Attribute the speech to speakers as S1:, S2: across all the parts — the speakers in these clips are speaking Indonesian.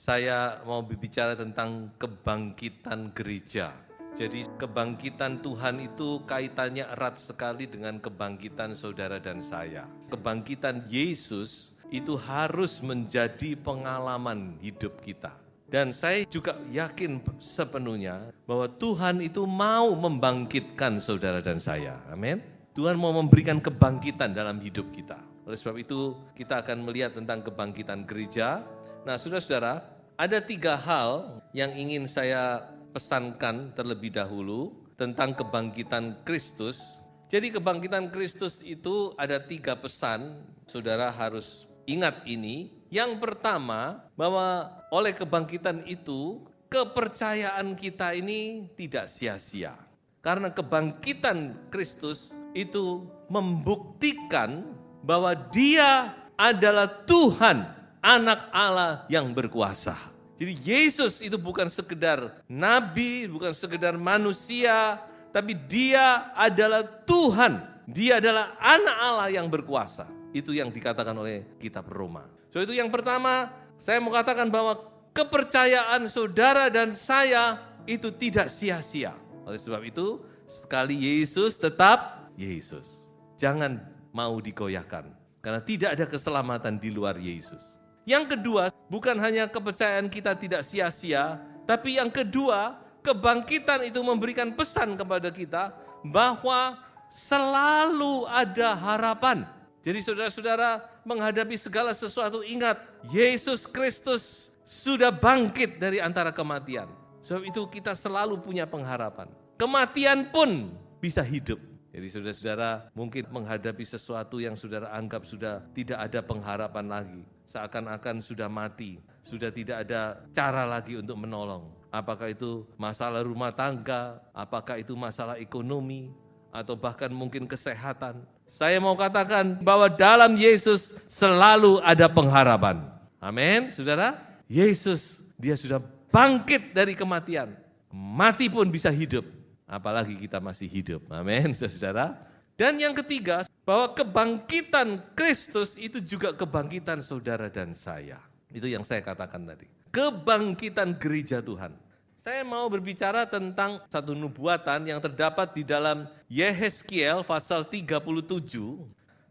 S1: Saya mau berbicara tentang kebangkitan gereja. Jadi kebangkitan Tuhan itu kaitannya erat sekali dengan kebangkitan saudara dan saya. Kebangkitan Yesus itu harus menjadi pengalaman hidup kita. Dan saya juga yakin sepenuhnya bahwa Tuhan itu mau membangkitkan saudara dan saya. Amin. Tuhan mau memberikan kebangkitan dalam hidup kita. Oleh sebab itu kita akan melihat tentang kebangkitan gereja. Nah, saudara-saudara, ada 3 hal yang ingin saya pesankan terlebih dahulu tentang kebangkitan Kristus. Jadi kebangkitan Kristus itu ada 3 pesan, saudara harus ingat ini. Yang pertama, bahwa oleh kebangkitan itu, kepercayaan kita ini tidak sia-sia. Karena kebangkitan Kristus itu membuktikan bahwa Dia adalah Tuhan, Anak Allah yang berkuasa. Jadi Yesus itu bukan sekedar nabi, bukan sekedar manusia, tapi Dia adalah Tuhan. Dia adalah Anak Allah yang berkuasa. Itu yang dikatakan oleh kitab Roma. So itu yang pertama, saya mau katakan bahwa kepercayaan saudara dan saya itu tidak sia-sia. Oleh sebab itu, sekali Yesus tetap Yesus. Jangan mau digoyahkan, karena tidak ada keselamatan di luar Yesus. Yang kedua, bukan hanya kepercayaan kita tidak sia-sia, tapi yang kedua, kebangkitan itu memberikan pesan kepada kita bahwa selalu ada harapan. Jadi saudara-saudara menghadapi segala sesuatu, ingat, Yesus Kristus sudah bangkit dari antara kematian. Sebab itu kita selalu punya pengharapan. Kematian pun bisa hidup. Jadi saudara-saudara mungkin menghadapi sesuatu yang saudara anggap sudah tidak ada pengharapan lagi. Seakan-akan sudah mati, sudah tidak ada cara lagi untuk menolong. Apakah itu masalah rumah tangga, apakah itu masalah ekonomi, atau bahkan mungkin kesehatan. Saya mau katakan bahwa dalam Yesus selalu ada pengharapan. Amin, saudara. Yesus, Dia sudah bangkit dari kematian. Mati pun bisa hidup. Apalagi kita masih hidup. Amin, saudara. Dan yang ketiga, bahwa kebangkitan Kristus itu juga kebangkitan saudara dan saya. Itu yang saya katakan tadi. Kebangkitan gereja Tuhan. Saya mau berbicara tentang satu nubuatan yang terdapat di dalam Yehezkiel pasal 37.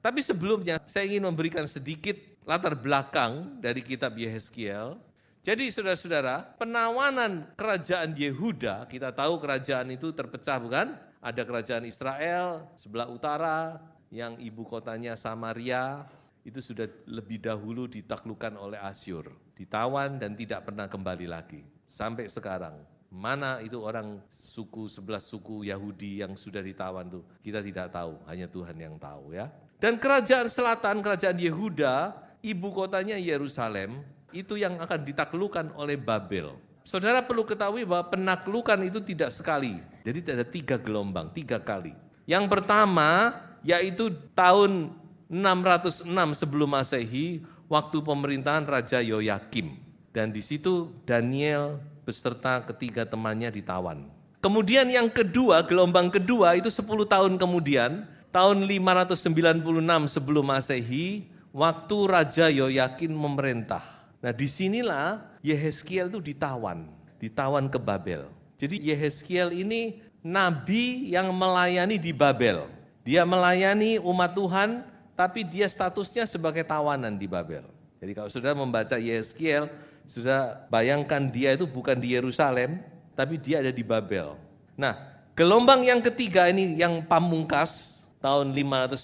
S1: Tapi sebelumnya saya ingin memberikan sedikit latar belakang dari kitab Yehezkiel. Jadi saudara-saudara, penawanan kerajaan Yehuda, kita tahu kerajaan itu terpecah bukan? Ada kerajaan Israel sebelah utara yang ibu kotanya Samaria, itu sudah lebih dahulu ditaklukkan oleh Asyur. Ditawan dan tidak pernah kembali lagi. Sampai sekarang, mana itu orang suku, 11 suku Yahudi yang sudah ditawan tuh, kita tidak tahu, hanya Tuhan yang tahu ya. Dan kerajaan selatan, kerajaan Yehuda, ibu kotanya Yerusalem, itu yang akan ditaklukkan oleh Babel. Saudara perlu ketahui bahwa penaklukan itu tidak sekali. Jadi ada 3 gelombang, 3 kali. Yang pertama yaitu tahun 606 sebelum Masehi, waktu pemerintahan Raja Yoyakim. Dan di situ Daniel beserta ketiga temannya ditawan. Kemudian yang kedua, gelombang kedua itu 10 tahun kemudian, tahun 596 sebelum Masehi, waktu Raja Yoyakin memerintah. Nah disinilah Yehezkiel itu ditawan ke Babel. Jadi Yehezkiel ini nabi yang melayani di Babel. Dia melayani umat Tuhan, tapi dia statusnya sebagai tawanan di Babel. Jadi kalau sudah membaca Yehezkiel, sudah bayangkan dia itu bukan di Yerusalem, tapi dia ada di Babel. Nah gelombang yang ketiga ini yang pamungkas, tahun 586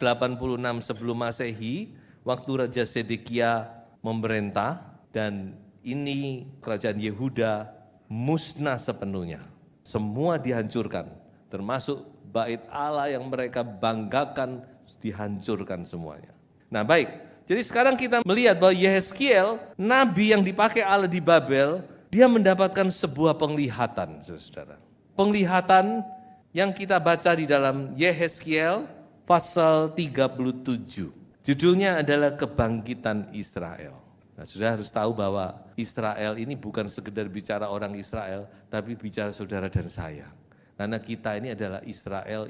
S1: sebelum Masehi, waktu Raja Sedekia memerintah. Dan ini kerajaan Yehuda musnah sepenuhnya. Semua dihancurkan, termasuk bait Allah yang mereka banggakan dihancurkan semuanya. Nah baik, jadi sekarang kita melihat bahwa Yehezkiel, nabi yang dipakai Allah di Babel, dia mendapatkan sebuah penglihatan, saudara. Penglihatan yang kita baca di dalam Yehezkiel pasal 37. Judulnya adalah Kebangkitan Israel. Nah, sudah harus tahu bahwa Israel ini bukan sekedar bicara orang Israel, tapi bicara saudara dan saya. Karena kita ini adalah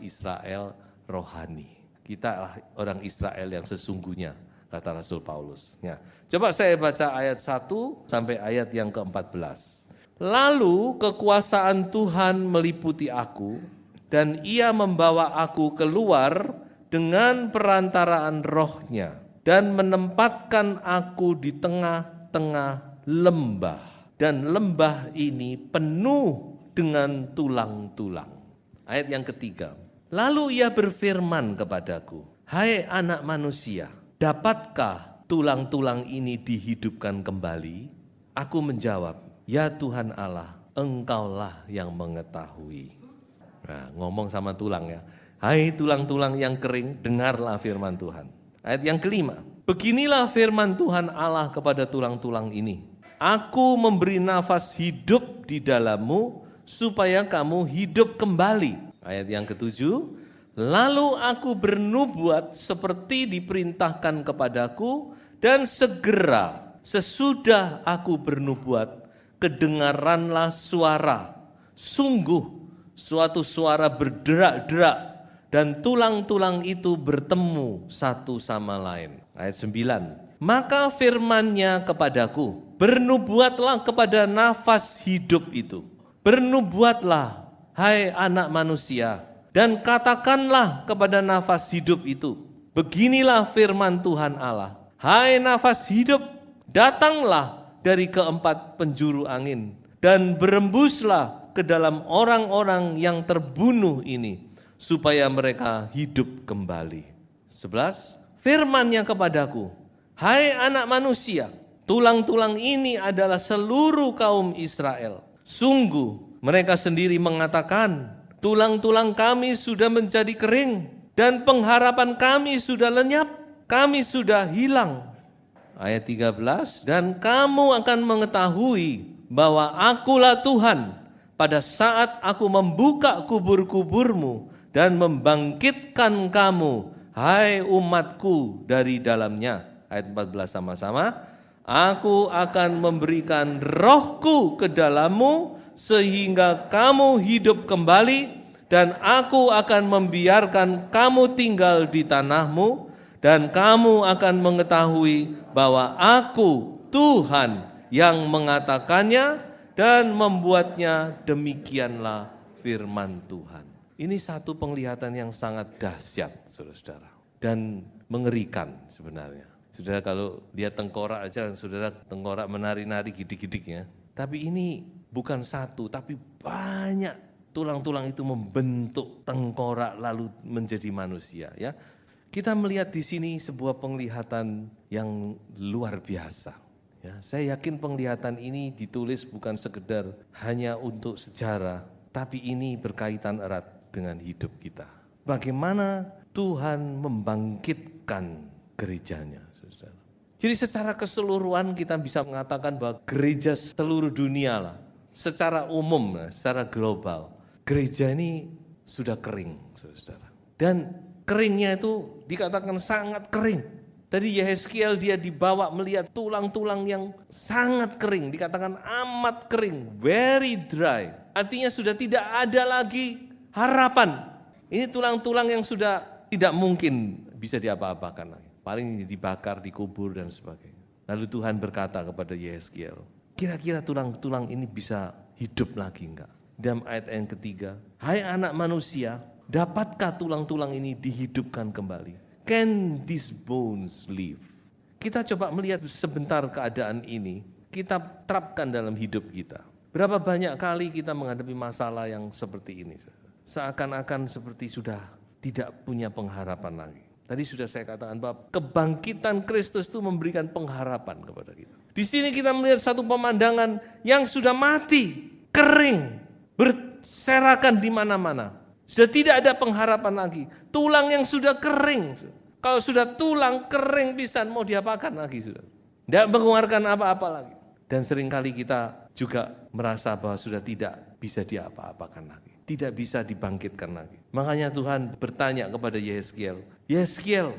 S1: Israel rohani. Kita adalah orang Israel yang sesungguhnya. kata Rasul Paulus. Ya. Coba saya baca ayat 1 sampai ayat yang ke-14. Lalu kekuasaan Tuhan meliputi aku, dan Ia membawa aku keluar dengan perantaraan Roh-Nya, dan menempatkan aku di tengah-tengah lembah. Dan lembah ini penuh dengan tulang-tulang. Ayat yang ketiga. Lalu Ia berfirman kepadaku, hai anak manusia, dapatkah tulang-tulang ini dihidupkan kembali? Aku menjawab, ya Tuhan Allah, Engkaulah yang mengetahui. Nah, ngomong sama tulang ya. Hai tulang-tulang yang kering, dengarlah firman Tuhan. Ayat yang kelima. Beginilah firman Tuhan Allah kepada tulang-tulang ini. Aku memberi nafas hidup di dalammu supaya kamu hidup kembali. Ayat yang ketujuh. Lalu aku bernubuat seperti diperintahkan kepadaku, dan segera sesudah aku bernubuat, kedengaranlah suara. Sungguh suatu suara berderak-derak, dan tulang-tulang itu bertemu satu sama lain. Ayat 9. Maka firman-Nya kepadaku, bernubuatlah kepada nafas hidup itu. Bernubuatlah, hai anak manusia, dan katakanlah kepada nafas hidup itu, beginilah firman Tuhan Allah, hai nafas hidup, datanglah dari keempat penjuru angin, dan berembuslah ke dalam orang-orang yang terbunuh ini, supaya mereka hidup kembali. 11. Firman-Nya kepadaku, hai anak manusia, tulang-tulang ini adalah seluruh kaum Israel. Sungguh mereka sendiri mengatakan, tulang-tulang kami sudah menjadi kering, dan pengharapan kami sudah lenyap, kami sudah hilang. Ayat 13, dan kamu akan mengetahui bahwa akulah Tuhan pada saat aku membuka kubur-kuburmu dan membangkitkan kamu, hai umatku, dari dalamnya. Ayat 14 sama-sama. Aku akan memberikan rohku ke dalammu sehingga kamu hidup kembali, dan aku akan membiarkan kamu tinggal di tanahmu, dan kamu akan mengetahui bahwa aku Tuhan yang mengatakannya dan membuatnya. Demikianlah firman Tuhan. Ini satu penglihatan yang sangat dahsyat, saudara-saudara, dan mengerikan sebenarnya. Saudara kalau lihat tengkorak aja, saudara tengkorak menari-nari gidik-gidiknya. Tapi ini bukan satu, tapi banyak tulang-tulang itu membentuk tengkorak lalu menjadi manusia. Ya, kita melihat di sini sebuah penglihatan yang luar biasa. Ya, saya yakin penglihatan ini ditulis bukan sekedar hanya untuk sejarah, tapi ini berkaitan erat dengan hidup kita. Bagaimana Tuhan membangkitkan gerejanya. Jadi secara keseluruhan kita bisa mengatakan bahwa gereja seluruh dunia lah, secara umum, secara global, gereja ini sudah kering, saudara. Dan keringnya itu dikatakan sangat kering. Tadi Yehezkiel dia dibawa melihat tulang-tulang yang sangat kering, dikatakan amat kering, very dry. Artinya sudah tidak ada lagi harapan. Ini tulang-tulang yang sudah tidak mungkin bisa diapa-apakan lagi. Paling dibakar, dikubur dan sebagainya. Lalu Tuhan berkata kepada Yehezkiel, kira-kira tulang-tulang ini bisa hidup lagi enggak? Dalam ayat yang ketiga, hai anak manusia, dapatkah tulang-tulang ini dihidupkan kembali? Can these bones live? Kita coba melihat sebentar keadaan ini, kita terapkan dalam hidup kita. Berapa banyak kali kita menghadapi masalah yang seperti ini? Seakan-akan seperti sudah tidak punya pengharapan lagi. Tadi sudah saya katakan bahwa kebangkitan Kristus itu memberikan pengharapan kepada kita. Di sini kita melihat satu pemandangan yang sudah mati, kering, berserakan di mana-mana. Sudah tidak ada pengharapan lagi. Tulang yang sudah kering. Kalau sudah tulang kering pisan, mau diapakan lagi sudah? Tidak mengeluarkan apa-apa lagi. Dan seringkali kita juga merasa bahwa sudah tidak bisa diapa-apakan lagi. Tidak bisa dibangkitkan lagi. Makanya Tuhan bertanya kepada Yehezkiel, Yehezkiel,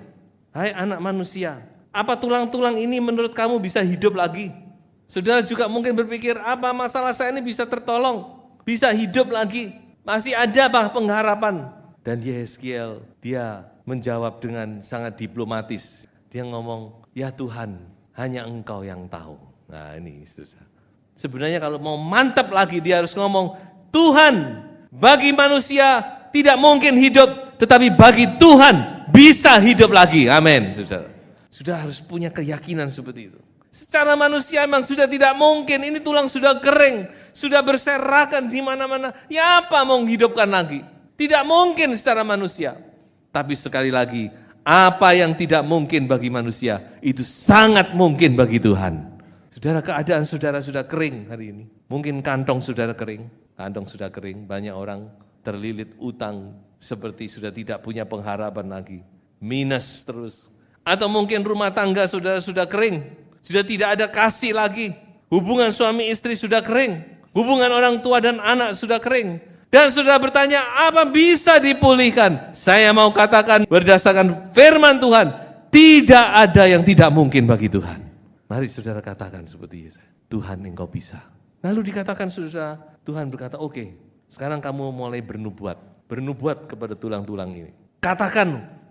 S1: hai anak manusia, apa tulang-tulang ini menurut kamu bisa hidup lagi? Saudara juga mungkin berpikir, apa masalah saya ini bisa tertolong, bisa hidup lagi, masih ada apa pengharapan? Dan Yehezkiel dia menjawab dengan sangat diplomatis. Dia ngomong, ya Tuhan, hanya Engkau yang tahu. Nah ini susah. Sebenarnya kalau mau mantap lagi dia harus ngomong, Tuhan, bagi manusia tidak mungkin hidup, tetapi bagi Tuhan bisa hidup lagi. Amin, saudara. Sudah harus punya keyakinan seperti itu. Secara manusia memang sudah tidak mungkin, ini tulang sudah kering, sudah berserakan di mana-mana. Ya apa mau menghidupkan lagi? Tidak mungkin secara manusia. Tapi sekali lagi, apa yang tidak mungkin bagi manusia, itu sangat mungkin bagi Tuhan. Saudara, keadaan saudara sudah kering hari ini. Mungkin kantong saudara kering, banyak orang terlilit utang seperti sudah tidak punya pengharapan lagi. Minus terus. Atau mungkin rumah tangga saudara sudah kering. Sudah tidak ada kasih lagi. Hubungan suami istri sudah kering. Hubungan orang tua dan anak sudah kering. Dan saudara bertanya, apa bisa dipulihkan? Saya mau katakan berdasarkan firman Tuhan, tidak ada yang tidak mungkin bagi Tuhan. Mari saudara katakan seperti Yesaya, Tuhan Engkau bisa. Lalu dikatakan saudara, Tuhan berkata, oke, sekarang kamu mulai bernubuat kepada tulang-tulang ini.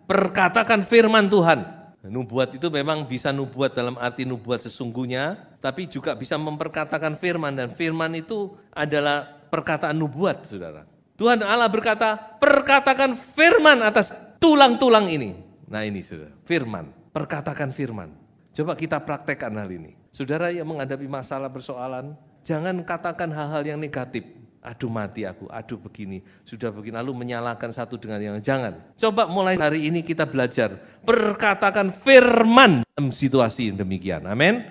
S1: Perkatakan firman Tuhan. Nubuat itu memang bisa nubuat dalam arti nubuat sesungguhnya, tapi juga bisa memperkatakan firman, dan firman itu adalah perkataan nubuat, saudara. Tuhan Allah berkata, perkatakan firman atas tulang-tulang ini. Nah ini saudara, firman, perkatakan firman. Coba kita praktekkan hal ini. Saudara yang menghadapi masalah persoalan, jangan katakan hal-hal yang negatif. Aduh mati aku, aduh begini, sudah begini, lalu menyalahkan satu dengan yang lain. Jangan. Coba mulai hari ini kita belajar, perkatakan firman dalam situasi yang demikian. Amin.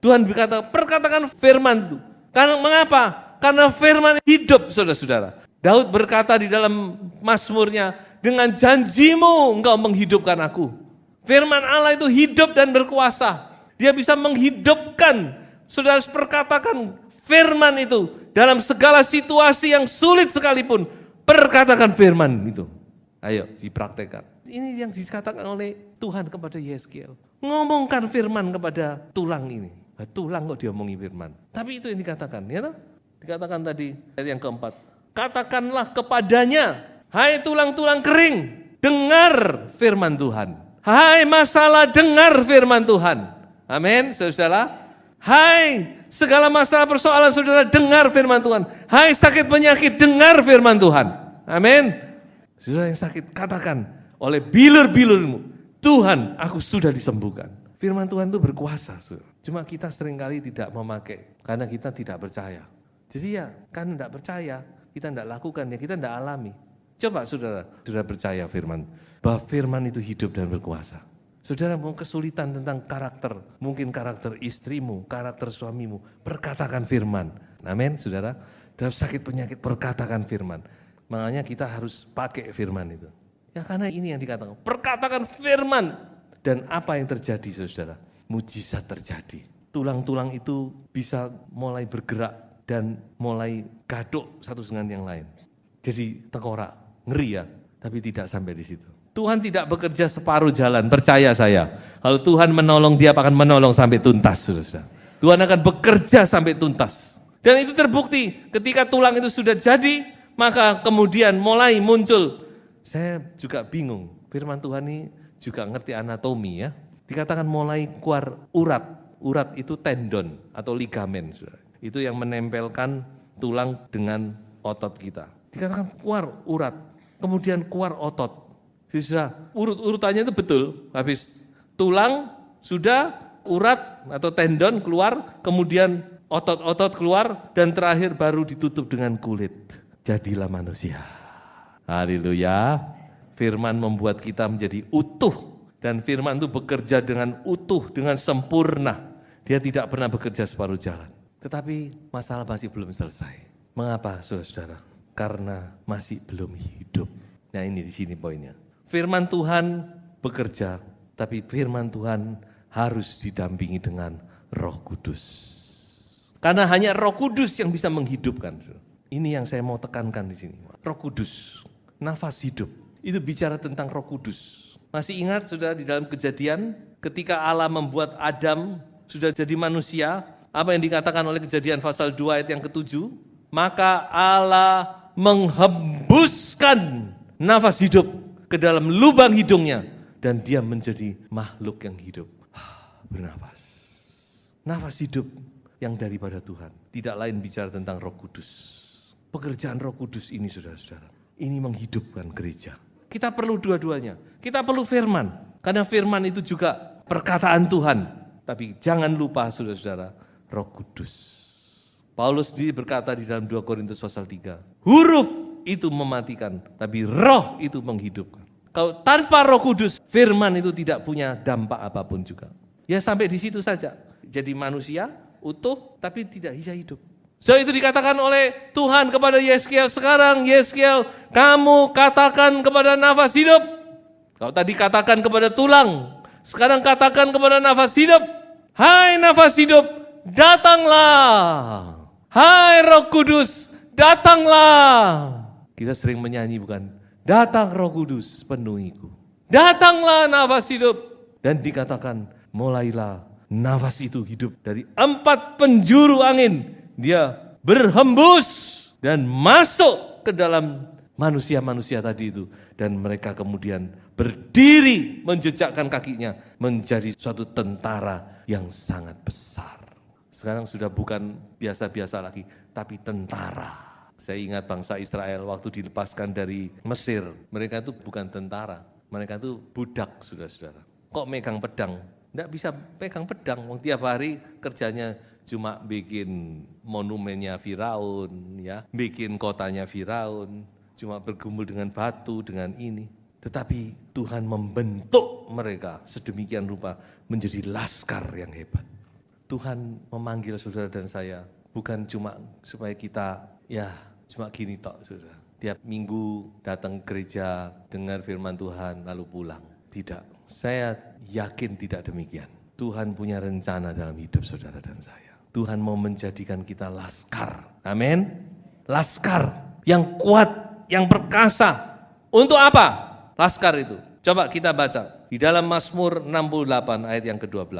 S1: Tuhan berkata, perkatakan firman itu. Karena mengapa? Karena firman hidup, saudara-saudara. Daud berkata di dalam Mazmurnya, dengan janjimu engkau menghidupkan aku. Firman Allah itu hidup dan berkuasa. Dia bisa menghidupkan. Saudara perkatakan firman itu. Dalam segala situasi yang sulit sekalipun, perkatakan firman itu. Ayo dipraktekkan. Ini yang dikatakan oleh Tuhan kepada Yeskiel. Ngomongkan firman kepada tulang ini. Nah, tulang kok diomongi firman. Tapi itu yang dikatakan. Ya, dikatakan tadi ayat yang keempat. Katakanlah kepadanya, hai tulang-tulang kering, dengar firman Tuhan. Hai masalah, dengar firman Tuhan. Amin, saudara. Hai segala masalah persoalan saudara, dengar firman Tuhan. Hai sakit penyakit, dengar firman Tuhan. Amin. Saudara yang sakit, katakan oleh bilur-bilurmu, Tuhan aku sudah disembuhkan. Firman Tuhan itu berkuasa. Saudara. Cuma kita seringkali tidak memakai, karena kita tidak percaya. Jadi ya, karena tidak percaya, kita tidak lakukan, ya kita tidak alami. Coba saudara, sudah percaya firman, bahwa firman itu hidup dan berkuasa. Saudara mau kesulitan tentang karakter, mungkin karakter istrimu, karakter suamimu, perkatakan firman. Amin, saudara. Dalam sakit penyakit, perkatakan firman. Makanya kita harus pakai firman itu. Ya karena ini yang dikatakan, perkatakan firman. Dan apa yang terjadi, saudara? Mujizat terjadi. Tulang-tulang itu bisa mulai bergerak dan mulai gaduk satu dengan yang lain. Jadi tengkorak, ngeri ya, tapi tidak sampai di situ. Tuhan tidak bekerja separuh jalan, percaya saya. Kalau Tuhan menolong, dia akan menolong sampai tuntas. Saudara. Tuhan akan bekerja sampai tuntas. Dan itu terbukti ketika tulang itu sudah jadi, maka kemudian mulai muncul. Saya juga bingung, firman Tuhan ini juga ngerti anatomi ya. Dikatakan mulai keluar urat. Urat itu tendon atau ligamen. Saudara. Itu yang menempelkan tulang dengan otot kita. Dikatakan keluar urat, kemudian keluar otot. Sudah urut-urutannya itu betul, habis tulang sudah, urat atau tendon keluar, kemudian otot-otot keluar, dan terakhir baru ditutup dengan kulit. Jadilah manusia. Haleluya. Firman membuat kita menjadi utuh, dan firman itu bekerja dengan utuh, dengan sempurna. Dia tidak pernah bekerja separuh jalan. Tetapi masalah masih belum selesai. Mengapa saudara-saudara? Karena masih belum hidup. Nah ini di sini poinnya. Firman Tuhan bekerja, tapi firman Tuhan harus didampingi dengan Roh Kudus. Karena hanya Roh Kudus yang bisa menghidupkan. Ini yang saya mau tekankan di sini. Roh Kudus, nafas hidup. Itu bicara tentang Roh Kudus. Masih ingat sudah di dalam Kejadian ketika Allah membuat Adam sudah jadi manusia, apa yang dikatakan oleh Kejadian pasal 2 ayat yang ke-7? Maka Allah menghembuskan nafas hidup ke dalam lubang hidungnya, dan dia menjadi makhluk yang hidup. Bernafas. Nafas hidup yang daripada Tuhan. Tidak lain bicara tentang Roh Kudus. Pekerjaan Roh Kudus ini saudara-saudara, ini menghidupkan gereja. Kita perlu dua-duanya. Kita perlu firman. Karena firman itu juga perkataan Tuhan. Tapi jangan lupa saudara-saudara, Roh Kudus. Paulus sendiri berkata di dalam 2 Korintus pasal 3. Huruf itu mematikan, tapi roh itu menghidupkan. Kalau tanpa Roh Kudus, firman itu tidak punya dampak apapun juga. Ya sampai di situ saja. Jadi manusia utuh tapi tidak bisa hidup. So itu dikatakan oleh Tuhan kepada Yeskiel. Sekarang Yeskiel, kamu katakan kepada nafas hidup. Kalau tadi katakan kepada tulang, sekarang katakan kepada nafas hidup. Hai nafas hidup, datanglah. Hai Roh Kudus, datanglah. Kita sering menyanyi bukan? Datang Roh Kudus, penuhiku. Datanglah nafas hidup. Dan dikatakan, mulailah nafas itu hidup dari 4 penjuru angin. Dia berhembus dan masuk ke dalam manusia-manusia tadi itu. Dan mereka kemudian berdiri menjejakkan kakinya menjadi suatu tentara yang sangat besar. Sekarang sudah bukan biasa-biasa lagi, tapi tentara. Saya ingat bangsa Israel waktu dilepaskan dari Mesir. Mereka itu bukan tentara, mereka itu budak saudara-saudara. Kok megang pedang? Tidak bisa pegang pedang, tiap hari kerjanya cuma bikin monumennya Firaun, ya, bikin kotanya Firaun, cuma bergumul dengan batu, dengan ini. Tetapi Tuhan membentuk mereka sedemikian rupa menjadi laskar yang hebat. Tuhan memanggil saudara dan saya bukan cuma supaya kita ya cuma gini tok saudara. Tiap minggu datang gereja, dengar firman Tuhan lalu pulang. Tidak, saya yakin tidak demikian. Tuhan punya rencana dalam hidup saudara dan saya. Tuhan mau menjadikan kita laskar. Amin. Laskar yang kuat, yang perkasa. Untuk apa? Laskar itu. Coba kita baca di dalam Mazmur 68 ayat yang ke-12.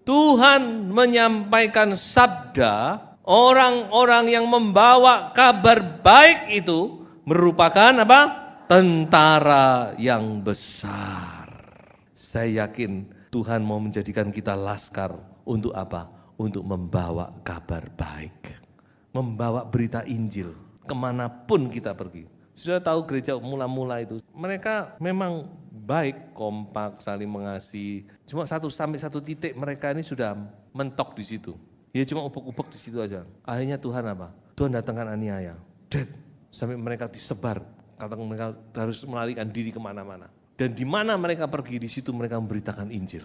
S1: Tuhan menyampaikan sabda, orang-orang yang membawa kabar baik itu merupakan apa? Tentara yang besar. Saya yakin Tuhan mau menjadikan kita laskar untuk apa? Untuk membawa kabar baik. Membawa berita Injil kemanapun kita pergi. Sudah tahu gereja mula-mula itu, mereka memang baik, kompak, saling mengasihi. Cuma sampai satu titik mereka ini sudah mentok di situ. Ya cuma upuk-upuk di situ aja. Akhirnya Tuhan apa? Tuhan datangkan aniaya. Sampai mereka disebar. Kata mereka harus melarikan diri kemana-mana. Dan di mana mereka pergi, di situ mereka memberitakan Injil.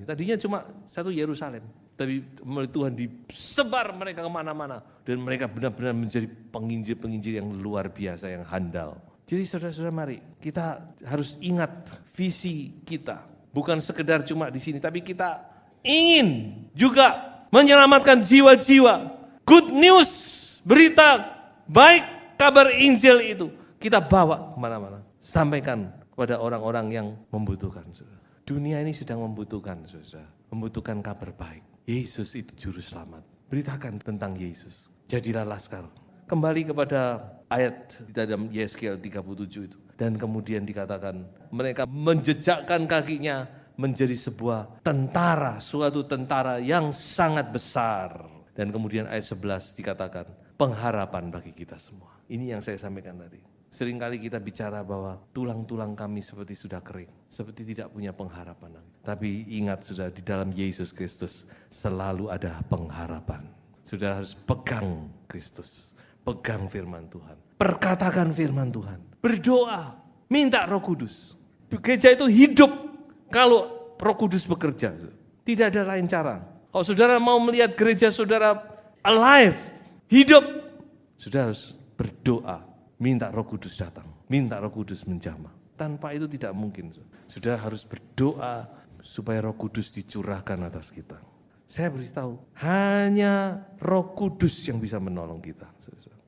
S1: Tadinya cuma satu Yerusalem. Tapi melalui Tuhan disebar mereka kemana-mana. Dan mereka benar-benar menjadi penginjil-penginjil yang luar biasa, yang handal. Jadi saudara-saudara mari, kita harus ingat visi kita. Bukan sekedar cuma di sini, tapi kita ingin juga menyelamatkan jiwa-jiwa. Good news, berita baik, kabar Injil itu. Kita bawa kemana-mana. Sampaikan kepada orang-orang yang membutuhkan. Saudara. Dunia ini sedang membutuhkan, saudara. Membutuhkan kabar baik. Yesus itu juru selamat. Beritakan tentang Yesus. Jadilah laskar. Kembali kepada ayat di dalam Yeskiel 37 itu. Dan kemudian dikatakan mereka menjejakkan kakinya menjadi sebuah tentara, suatu tentara yang sangat besar. Dan kemudian ayat 11 dikatakan pengharapan bagi kita semua. Ini yang saya sampaikan tadi. Seringkali kita bicara bahwa tulang-tulang kami seperti sudah kering, seperti tidak punya pengharapan lagi. Tapi ingat sudah di dalam Yesus Kristus selalu ada pengharapan. Saudara harus pegang Kristus, pegang firman Tuhan. Perkatakan firman Tuhan, berdoa, minta Roh Kudus. Gereja itu hidup kalau Roh Kudus bekerja. Tidak ada lain cara. Kalau saudara mau melihat gereja saudara alive, hidup, saudara harus berdoa. Minta Roh Kudus datang, minta Roh Kudus menjamah. Tanpa itu tidak mungkin. Sudah harus berdoa supaya Roh Kudus dicurahkan atas kita. Saya beritahu, hanya Roh Kudus yang bisa menolong kita.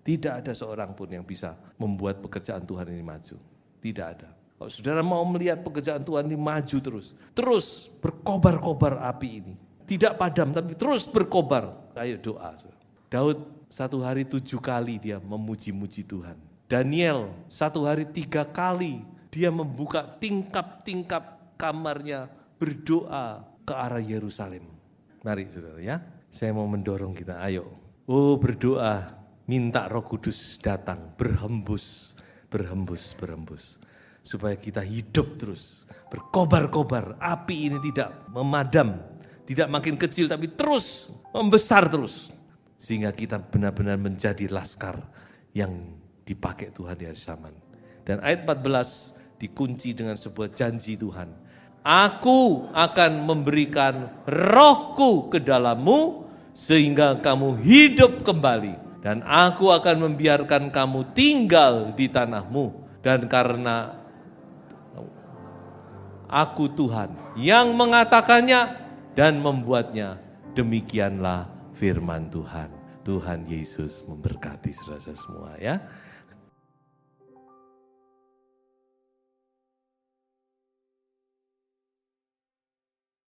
S1: Tidak ada seorang pun yang bisa membuat pekerjaan Tuhan ini maju. Tidak ada. Kalau saudara mau melihat pekerjaan Tuhan ini maju terus berkobar-kobar api ini. Tidak padam tapi terus berkobar. Ayo doa. Daud 1 hari 7 kali dia memuji-muji Tuhan. Daniel 1 hari 3 kali dia membuka tingkap-tingkap kamarnya berdoa ke arah Yerusalem. Mari saudara ya, saya mau mendorong kita, ayo. Oh berdoa, minta Roh Kudus datang, berhembus. Supaya kita hidup terus, berkobar-kobar, api ini tidak memadam, tidak makin kecil tapi terus membesar terus. Sehingga kita benar-benar menjadi laskar yang dipakai Tuhan di hari zaman. Dan ayat 14 dikunci dengan sebuah janji Tuhan. Aku akan memberikan rohku ke dalammu sehingga kamu hidup kembali. Dan aku akan membiarkan kamu tinggal di tanahmu. Dan karena aku Tuhan yang mengatakannya dan membuatnya, demikianlah firman Tuhan. Tuhan Yesus memberkati saudara semua ya.